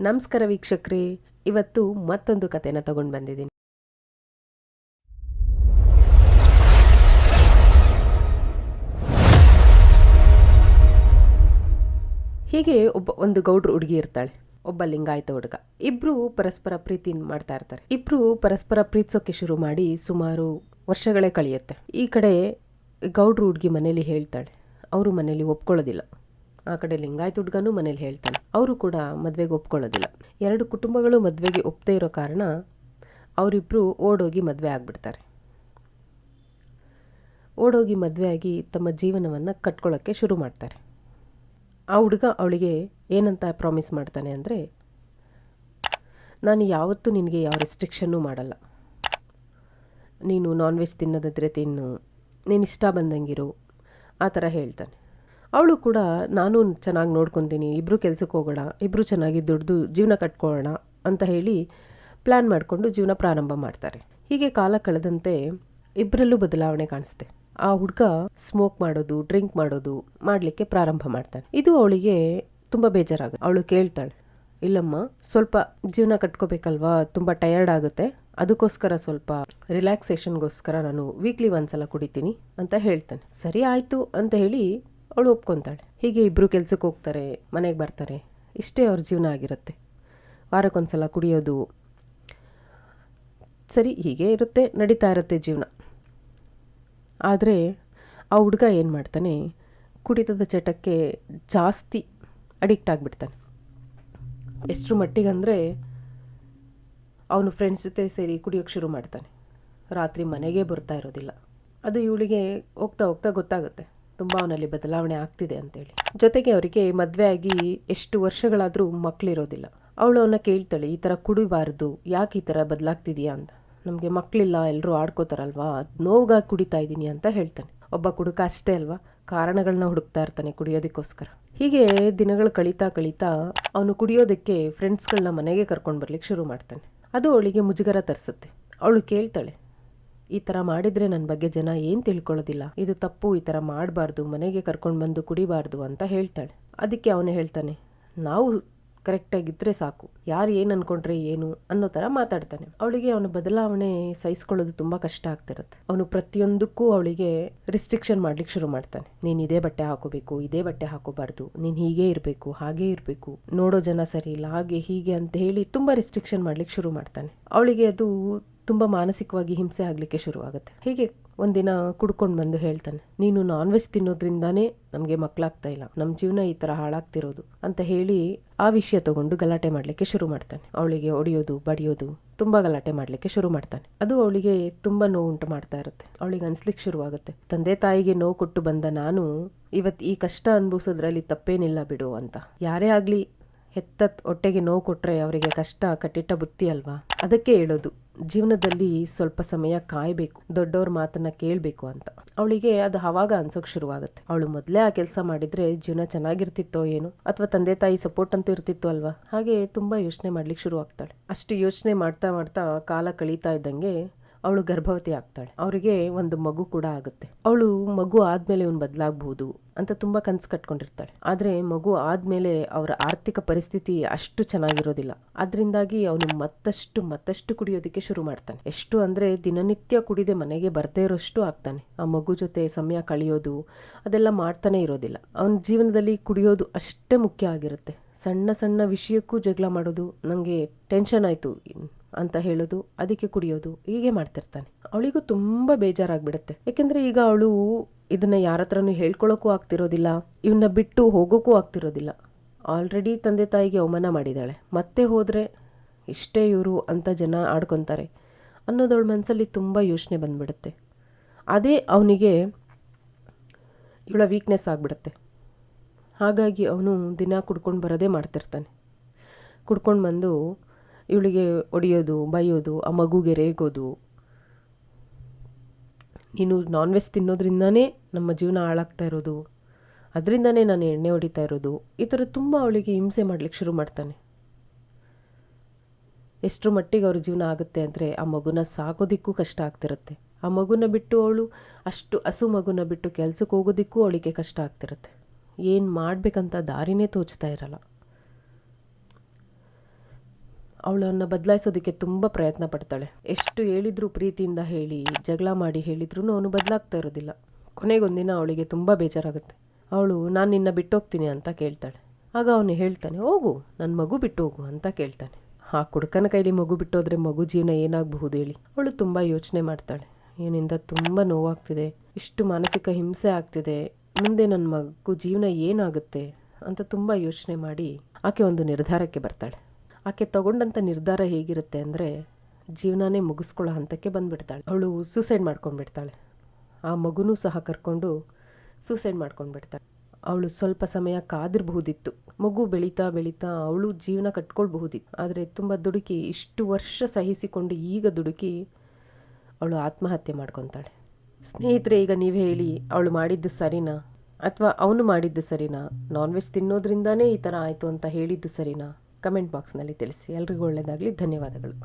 ನಮಸ್ಕಾರ ವೀಕ್ಷಕರೇ, ಇವತ್ತು ಮತ್ತೊಂದು ಕಥೆನ ತಗೊಂಡು ಬಂದಿದ್ದೀನಿ. ಹೀಗೆ ಒಂದು ಗೌಡ್ರು ಹುಡುಗಿ ಇರ್ತಾಳೆ, ಒಬ್ಬ ಲಿಂಗಾಯತ ಹುಡುಗ. ಇಬ್ರು ಪರಸ್ಪರ ಪ್ರೀತಿ ಮಾಡ್ತಾ ಇರ್ತಾರೆ. ಇಬ್ರು ಪರಸ್ಪರ ಪ್ರೀತಿಸೋಕೆ ಶುರು ಮಾಡಿ ಸುಮಾರು ವರ್ಷಗಳೇ ಕಳೆಯುತ್ತೆ. ಈ ಕಡೆ ಗೌಡ್ರು ಹುಡುಗಿ ಮನೇಲಿ ಹೇಳ್ತಾಳೆ, ಅವರು ಮನೇಲಿ ಒಪ್ಕೊಳ್ಳೋದಿಲ್ಲ. ಆ ಕಡೆ ಲಿಂಗಾಯತ ಹುಡುಗನೂ ಮನೇಲಿ ಹೇಳ್ತಾನೆ, ಅವರು ಕೂಡ ಮದುವೆಗೆ ಒಪ್ಕೊಳ್ಳೋದಿಲ್ಲ. ಎರಡು ಕುಟುಂಬಗಳು ಮದುವೆಗೆ ಒಪ್ಪದೇ ಇರೋ ಕಾರಣ ಅವರಿಬ್ಬರು ಓಡೋಗಿ ಮದುವೆ ಆಗಿಬಿಡ್ತಾರೆ. ಓಡೋಗಿ ಮದುವೆ ಆಗಿ ತಮ್ಮ ಜೀವನವನ್ನು ಕಟ್ಕೊಳ್ಳೋಕ್ಕೆ ಶುರು ಮಾಡ್ತಾರೆ. ಆ ಹುಡುಗ ಅವಳಿಗೆ ಏನಂತ ಪ್ರಾಮಿಸ್ ಮಾಡ್ತಾನೆ ಅಂದರೆ, ನಾನು ಯಾವತ್ತೂ ನಿನಗೆ ಯಾವ ರೆಸ್ಟ್ರಿಕ್ಷನ್ನೂ ಮಾಡಲ್ಲ, ನೀನು ನಾನ್ ವೆಜ್ ತಿನ್ನೋದಾದರೆ ತಿನ್ನು, ನೀನು ಇಷ್ಟ ಬಂದಂಗಿರು, ಆ ಥರ ಹೇಳ್ತಾನೆ. ಅವಳು ಕೂಡ ನಾನು ಚೆನ್ನಾಗಿ ನೋಡ್ಕೊತೀನಿ, ಇಬ್ಬರು ಕೆಲ್ಸಕ್ಕೆ ಹೋಗೋಣ, ಇಬ್ಬರು ಚೆನ್ನಾಗಿ ದುಡ್ದು ಜೀವನ ಕಟ್ಕೊಳ್ಳೋಣ ಅಂತ ಹೇಳಿ ಪ್ಲ್ಯಾನ್ ಮಾಡಿಕೊಂಡು ಜೀವನ ಪ್ರಾರಂಭ ಮಾಡ್ತಾರೆ. ಹೀಗೆ ಕಾಲ ಕಳೆದಂತೆ ಇಬ್ಬರಲ್ಲೂ ಬದಲಾವಣೆ ಕಾಣಿಸುತ್ತೆ. ಆ ಹುಡುಗ ಸ್ಮೋಕ್ ಮಾಡೋದು, ಡ್ರಿಂಕ್ ಮಾಡೋದು ಮಾಡಲಿಕ್ಕೆ ಪ್ರಾರಂಭ ಮಾಡ್ತಾನೆ. ಇದು ಅವಳಿಗೆ ತುಂಬ ಬೇಜಾರಾಗುತ್ತೆ. ಅವಳು ಕೇಳ್ತಾಳೆ, ಇಲ್ಲಮ್ಮ, ಸ್ವಲ್ಪ ಜೀವನ ಕಟ್ಕೋಬೇಕಲ್ವಾ, ತುಂಬ ಟಯರ್ಡ್ ಆಗುತ್ತೆ, ಅದಕ್ಕೋಸ್ಕರ ಸ್ವಲ್ಪ ರಿಲ್ಯಾಕ್ಸೇಷನ್ಗೋಸ್ಕರ ನಾನು ವೀಕ್ಲಿ ಒಂದ್ಸಲ ಕುಡಿತೀನಿ ಅಂತ ಹೇಳ್ತಾನೆ. ಸರಿ ಆಯಿತು ಅಂತ ಹೇಳಿ ಅವಳು ಒಪ್ಕೊತಾಳೆ. ಹೀಗೆ ಇಬ್ಬರು ಕೆಲ್ಸಕ್ಕೆ ಹೋಗ್ತಾರೆ, ಮನೆಗೆ ಬರ್ತಾರೆ. ಇಷ್ಟೇ ಅವ್ರ ಜೀವನ ಆಗಿರುತ್ತೆ. ವಾರಕ್ಕೊಂದ್ಸಲ ಕುಡಿಯೋದು, ಸರಿ ಹೀಗೆ ಇರುತ್ತೆ, ನಡೀತಾ ಇರುತ್ತೆ ಜೀವನ. ಆದರೆ ಆ ಹುಡುಗ ಏನು ಮಾಡ್ತಾನೆ, ಕುಡಿತದ ಚಟಕ್ಕೆ ಜಾಸ್ತಿ ಅಡಿಕ್ಟ್ ಆಗಿಬಿಡ್ತಾನೆ. ಎಷ್ಟು ಮಟ್ಟಿಗಂದರೆ ಅವನು ಫ್ರೆಂಡ್ಸ್ ಜೊತೆ ಸೇರಿ ಕುಡಿಯೋಕ್ಕೆ ಶುರು ಮಾಡ್ತಾನೆ. ರಾತ್ರಿ ಮನೆಗೆ ಬರ್ತಾ ಇರೋದಿಲ್ಲ. ಅದು ಇವಳಿಗೆ ಹೋಗ್ತಾ ಹೋಗ್ತಾ ಗೊತ್ತಾಗುತ್ತೆ, ತುಂಬ ಅವನಲ್ಲಿ ಬದಲಾವಣೆ ಆಗ್ತಿದೆ ಅಂತೇಳಿ. ಜೊತೆಗೆ ಅವರಿಗೆ ಮದುವೆ ಆಗಿ ಎಷ್ಟು ವರ್ಷಗಳಾದರೂ ಮಕ್ಕಳಿರೋದಿಲ್ಲ. ಅವಳು ಅವನ್ನ ಕೇಳ್ತಾಳೆ, ಈ ಥರ ಕುಡಿಬಾರ್ದು, ಯಾಕೆ ಈ ಥರ ಬದಲಾಗ್ತಿದೆಯಾ ಅಂತ. ನಮಗೆ ಮಕ್ಕಳಿಲ್ಲ, ಎಲ್ಲರೂ ಆಡ್ಕೋತಾರಲ್ವಾ, ನೋವಾಗಿ ಕುಡಿತಾ ಇದ್ದೀನಿ ಅಂತ ಹೇಳ್ತಾನೆ. ಒಬ್ಬ ಕುಡುಕ ಅಷ್ಟೇ ಅಲ್ವಾ, ಕಾರಣಗಳನ್ನ ಹುಡುಕ್ತಾ ಇರ್ತಾನೆ ಕುಡಿಯೋದಕ್ಕೋಸ್ಕರ. ಹೀಗೆ ದಿನಗಳು ಕಳೀತಾ ಅವನು ಕುಡಿಯೋದಕ್ಕೆ ಫ್ರೆಂಡ್ಸ್ಗಳನ್ನ ಮನೆಗೆ ಕರ್ಕೊಂಡು ಬರ್ಲಿಕ್ಕೆ ಶುರು ಮಾಡ್ತಾನೆ. ಅದು ಅವಳಿಗೆ ಮುಜುಗರ ತರಿಸುತ್ತೆ. ಅವಳು ಕೇಳ್ತಾಳೆ, ಈ ಥರ ಮಾಡಿದರೆ ನನ್ನ ಬಗ್ಗೆ ಜನ ಏನು ತಿಳ್ಕೊಳ್ಳೋದಿಲ್ಲ, ಇದು ತಪ್ಪು, ಈ ಥರ ಮಾಡಬಾರ್ದು, ಮನೆಗೆ ಕರ್ಕೊಂಡು ಬಂದು ಕುಡಿಬಾರ್ದು ಅಂತ ಹೇಳ್ತಾಳೆ. ಅದಕ್ಕೆ ಅವನು ಹೇಳ್ತಾನೆ, ನಾವು ಕರೆಕ್ಟಾಗಿದ್ದರೆ ಸಾಕು, ಯಾರು ಏನು ಅಂದ್ಕೊಂಡ್ರೆ ಏನು ಅನ್ನೋ ಥರ ಮಾತಾಡ್ತಾನೆ. ಅವಳಿಗೆ ಅವನ ಬದಲಾವಣೆ ಸಹಿಸ್ಕೊಳ್ಳೋದು ತುಂಬ ಕಷ್ಟ ಆಗ್ತಿರುತ್ತೆ. ಅವನು ಪ್ರತಿಯೊಂದಕ್ಕೂ ಅವಳಿಗೆ ರಿಸ್ಟ್ರಿಕ್ಷನ್ ಮಾಡ್ಲಿಕ್ಕೆ ಶುರು ಮಾಡ್ತಾನೆ. ನೀನು ಇದೇ ಬಟ್ಟೆ ಹಾಕೋಬೇಕು, ಇದೇ ಬಟ್ಟೆ ಹಾಕೋಬಾರ್ದು, ನೀನು ಹೀಗೆ ಇರಬೇಕು, ಹಾಗೇ ಇರಬೇಕು, ನೋಡೋ ಜನ ಸರಿ ಇಲ್ಲ, ಹಾಗೆ ಹೀಗೆ ಅಂತ ಹೇಳಿ ತುಂಬ ರಿಸ್ಟ್ರಿಕ್ಷನ್ ಮಾಡ್ಲಿಕ್ಕೆ ಶುರು ಮಾಡ್ತಾನೆ. ಅವಳಿಗೆ ಅದು ತುಂಬ ಮಾನಸಿಕವಾಗಿ ಹಿಂಸೆ ಆಗಲಿಕ್ಕೆ ಶುರುವಾಗುತ್ತೆ. ಹೀಗೆ ಒಂದಿನ ಕುಡ್ಕೊಂಡು ಬಂದು ಹೇಳ್ತಾನೆ, ನೀನು ನಾನ್ ವೆಜ್ ತಿನ್ನೋದ್ರಿಂದಾನೇ ನಮಗೆ ಮಕ್ಕಳಾಗ್ತಾ ಇಲ್ಲ, ನಮ್ಮ ಜೀವನ ಈ ಥರ ಹಾಳಾಗ್ತಿರೋದು ಅಂತ ಹೇಳಿ ಆ ವಿಷಯ ತಗೊಂಡು ಗಲಾಟೆ ಮಾಡಲಿಕ್ಕೆ ಶುರು ಮಾಡ್ತಾನೆ. ಅವಳಿಗೆ ಹೊಡೆಯೋದು, ಬಡಿಯೋದು, ತುಂಬ ಗಲಾಟೆ ಮಾಡಲಿಕ್ಕೆ ಶುರು ಮಾಡ್ತಾನೆ. ಅದು ಅವಳಿಗೆ ತುಂಬ ನೋವು ಉಂಟು ಮಾಡ್ತಾ ಇರುತ್ತೆ. ಅವಳಿಗೆ ಅನ್ಸ್ಲಿಕ್ಕೆ ಶುರುವಾಗುತ್ತೆ, ತಂದೆ ತಾಯಿಗೆ ನೋವು ಕೊಟ್ಟು ಬಂದ ನಾನು ಇವತ್ತು ಈ ಕಷ್ಟ ಅನುಭವಿಸೋದ್ರಲ್ಲಿ ತಪ್ಪೇನಿಲ್ಲ ಬಿಡು ಅಂತ. ಯಾರೇ ಆಗಲಿ ಹೆತ್ತ ಹೊಟ್ಟೆಗೆ ನೋವು ಕೊಟ್ಟರೆ ಅವರಿಗೆ ಕಷ್ಟ ಕಟ್ಟಿಟ್ಟ ಬುತ್ತಿ ಅಲ್ವಾ. ಅದಕ್ಕೆ ಹೇಳೋದು, ಜೀವನದಲ್ಲಿ ಸ್ವಲ್ಪ ಸಮಯ ಕಾಯಬೇಕು, ದೊಡ್ಡವ್ರ ಮಾತನ್ನ ಕೇಳಬೇಕು ಅಂತ. ಅವಳಿಗೆ ಅದು ಅವಾಗ ಅನ್ಸೋಕೆ ಶುರುವಾಗುತ್ತೆ. ಅವಳು ಮೊದಲೇ ಆ ಕೆಲಸ ಮಾಡಿದ್ರೆ ಜೀವನ ಚೆನ್ನಾಗಿರ್ತಿತ್ತೋ ಏನೋ, ಅಥವಾ ತಂದೆ ತಾಯಿ ಸಪೋರ್ಟ್ ಅಂತೂ ಇರ್ತಿತ್ತು ಅಲ್ವಾ. ಹಾಗೆ ತುಂಬ ಯೋಚನೆ ಮಾಡ್ಲಿಕ್ಕೆ ಶುರು ಆಗ್ತಾಳೆ. ಅಷ್ಟು ಯೋಚನೆ ಮಾಡ್ತಾ ಕಾಲ ಕಳೀತಾ ಇದ್ದಂಗೆ ಅವಳು ಗರ್ಭವತಿ ಆಗ್ತಾಳೆ. ಅವರಿಗೆ ಒಂದು ಮಗು ಕೂಡ ಆಗುತ್ತೆ. ಅವಳು ಮಗು ಆದ್ಮೇಲೆ ಇವನು ಬದಲಾಗಬಹುದು ಅಂತ ತುಂಬ ಕನಸು ಕಟ್ಕೊಂಡಿರ್ತಾಳೆ. ಆದರೆ ಮಗು ಆದ್ಮೇಲೆ ಅವರ ಆರ್ಥಿಕ ಪರಿಸ್ಥಿತಿ ಅಷ್ಟು ಚೆನ್ನಾಗಿರೋದಿಲ್ಲ. ಅದರಿಂದಾಗಿ ಅವನು ಮತ್ತಷ್ಟು ಕುಡಿಯೋದಕ್ಕೆ ಶುರು ಮಾಡ್ತಾನೆ. ಎಷ್ಟು ಅಂದರೆ ದಿನನಿತ್ಯ ಕುಡಿದೆ ಮನೆಗೆ ಬರ್ದೇ ಇರೋಷ್ಟು ಆಗ್ತಾನೆ. ಆ ಮಗು ಜೊತೆ ಸಮಯ ಕಳೆಯೋದು ಅದೆಲ್ಲ ಮಾಡ್ತಾನೆ ಇರೋದಿಲ್ಲ. ಅವನ ಜೀವನದಲ್ಲಿ ಕುಡಿಯೋದು ಅಷ್ಟೇ ಮುಖ್ಯ ಆಗಿರುತ್ತೆ. ಸಣ್ಣ ವಿಷಯಕ್ಕೂ ಜಗಳ ಮಾಡೋದು, ನನಗೆ ಟೆನ್ಷನ್ ಆಯಿತು ಅಂತ ಹೇಳೋದು, ಅದಕ್ಕೆ ಕುಡಿಯೋದು, ಹೀಗೆ ಮಾಡ್ತಿರ್ತಾನೆ. ಅವಳಿಗೂ ತುಂಬ ಬೇಜಾರಾಗ್ಬಿಡುತ್ತೆ. ಯಾಕೆಂದರೆ ಈಗ ಅವಳು ಇದನ್ನು ಯಾರ ಹತ್ರನೂ ಹೇಳ್ಕೊಳ್ಳೋಕ್ಕೂ ಆಗ್ತಿರೋದಿಲ್ಲ, ಇವನ್ನ ಬಿಟ್ಟು ಹೋಗೋಕ್ಕೂ ಆಗ್ತಿರೋದಿಲ್ಲ. ಆಲ್ರೆಡಿ ತಂದೆ ತಾಯಿಗೆ ಅವಮಾನ ಮಾಡಿದ್ದಾಳೆ, ಮತ್ತೆ ಹೋದರೆ ಇಷ್ಟೇ ಇವರು ಅಂತ ಜನ ಆಡ್ಕೊತಾರೆ ಅನ್ನೋದವಳ ಮನಸ್ಸಲ್ಲಿ ತುಂಬ ಯೋಚನೆ ಬಂದ್ಬಿಡುತ್ತೆ. ಅದೇ ಅವನಿಗೆ ಇವಳ ವೀಕ್ನೆಸ್ ಆಗಿಬಿಡುತ್ತೆ. ಹಾಗಾಗಿ ಅವನು ದಿನ ಕುಡ್ಕೊಂಡು ಬರೋದೇ ಮಾಡ್ತಿರ್ತಾನೆ. ಕುಡ್ಕೊಂಡು ಬಂದು ಇವಳಿಗೆ ಹೊಡೆಯೋದು, ಬೈಯೋದು, ಆ ಮಗುಗೆ ರೇಗೋದು, ನೀನು ನಾನ್ ವೆಜ್ ತಿನ್ನೋದ್ರಿಂದಾನೇ ನಮ್ಮ ಜೀವನ ಹಾಳಾಗ್ತಾ ಇರೋದು, ಅದರಿಂದನೇ ನಾನು ಎಣ್ಣೆ ಹೊಡಿತಾ ಇರೋದು, ಈ ಥರ ತುಂಬ ಅವಳಿಗೆ ಹಿಂಸೆ ಮಾಡಲಿಕ್ಕೆ ಶುರು ಮಾಡ್ತಾನೆ. ಎಷ್ಟರ ಮಟ್ಟಿಗೆ ಅವ್ರ ಜೀವನ ಆಗುತ್ತೆ ಅಂದರೆ ಆ ಮಗುನ ಸಾಕೋದಿಕ್ಕೂ ಕಷ್ಟ ಆಗ್ತಿರುತ್ತೆ. ಆ ಮಗುನ ಬಿಟ್ಟು ಅವಳು ಅಷ್ಟು ಹಸು ಮಗುನ ಬಿಟ್ಟು ಕೆಲ್ಸಕ್ಕೆ ಹೋಗೋದಿಕ್ಕೂ ಅವಳಿಗೆ ಕಷ್ಟ ಆಗ್ತಿರುತ್ತೆ. ಏನು ಮಾಡಬೇಕಂತ ದಾರಿನೇ ತೋಚ್ತಾ ಇರಲ್ಲ. ಅವಳನ್ನು ಬದಲಾಯಿಸೋದಕ್ಕೆ ತುಂಬ ಪ್ರಯತ್ನ ಪಡ್ತಾಳೆ. ಎಷ್ಟು ಹೇಳಿದ್ರು ಪ್ರೀತಿಯಿಂದ ಹೇಳಿ ಜಗಳ ಮಾಡಿ ಹೇಳಿದ್ರು ಅವನು ಬದಲಾಗ್ತಾ ಇರೋದಿಲ್ಲ. ಕೊನೆಗೊಂದಿನ ಅವಳಿಗೆ ತುಂಬ ಬೇಜಾರಾಗುತ್ತೆ. ಅವಳು ನಾನು ನಿನ್ನ ಬಿಟ್ಟೋಗ್ತೀನಿ ಅಂತ ಕೇಳ್ತಾಳೆ. ಆಗ ಅವನು ಹೇಳ್ತಾನೆ, ಹೋಗು, ನನ್ನ ಮಗು ಬಿಟ್ಟು ಹೋಗು ಅಂತ ಕೇಳ್ತಾನೆ. ಆ ಕುಡುಕನ ಕೈಲಿ ಮಗು ಬಿಟ್ಟೋದ್ರೆ ಮಗು ಜೀವನ ಏನಾಗಬಹುದು ಹೇಳಿ. ಅವಳು ತುಂಬ ಯೋಚನೆ ಮಾಡ್ತಾಳೆ. ಏನಿಂದ ತುಂಬ ನೋವಾಗ್ತಿದೆ, ಇಷ್ಟು ಮಾನಸಿಕ ಹಿಂಸೆ ಆಗ್ತಿದೆ, ಮುಂದೆ ನನ್ನ ಮಗು ಜೀವನ ಏನಾಗುತ್ತೆ ಅಂತ ತುಂಬ ಯೋಚನೆ ಮಾಡಿ ಆಕೆ ಒಂದು ನಿರ್ಧಾರಕ್ಕೆ ಬರ್ತಾಳೆ. ಆಕೆ ತಗೊಂಡಂಥ ನಿರ್ಧಾರ ಹೇಗಿರುತ್ತೆ ಅಂದರೆ ಜೀವನನೇ ಮುಗಿಸ್ಕೊಳ್ಳೋ ಹಂತಕ್ಕೆ ಬಂದುಬಿಡ್ತಾಳೆ. ಅವಳು ಸೂಸೈಡ್ ಮಾಡ್ಕೊಂಡ್ಬಿಡ್ತಾಳೆ. ಆ ಮಗುನೂ ಸಹ ಕರ್ಕೊಂಡು ಸೂಸೈಡ್ ಮಾಡ್ಕೊಂಡ್ಬಿಡ್ತಾಳೆ. ಅವಳು ಸ್ವಲ್ಪ ಸಮಯ ಕಾದಿರಬಹುದಿತ್ತು. ಮಗು ಬೆಳೀತಾ ಬೆಳೀತಾ ಅವಳು ಜೀವನ ಕಟ್ಕೊಳ್ಬಹುದಿತ್ತು. ಆದರೆ ತುಂಬ ದುಡುಕಿ, ಇಷ್ಟು ವರ್ಷ ಸಹಿಸಿಕೊಂಡು ಈಗ ದುಡುಕಿ ಅವಳು ಆತ್ಮಹತ್ಯೆ ಮಾಡ್ಕೊತಾಳೆ. ಸ್ನೇಹಿತರೆ, ಈಗ ನೀವು ಹೇಳಿ, ಅವಳು ಮಾಡಿದ್ದು ಸರಿನಾ ಅಥವಾ ಅವನು ಮಾಡಿದ್ದು ಸರಿನಾ? ನಾನ್ ವೆಜ್ ತಿನ್ನೋದ್ರಿಂದಾನೇ ಈ ಥರ ಆಯಿತು ಅಂತ ಹೇಳಿದ್ದು ಸರಿನಾ? ಕಮೆಂಟ್ ಬಾಕ್ಸ್ನಲ್ಲಿ ತಿಳಿಸಿ. ಎಲ್ರಿಗೂ ಒಳ್ಳೆಯದಾಗಲಿ. ಧನ್ಯವಾದಗಳು.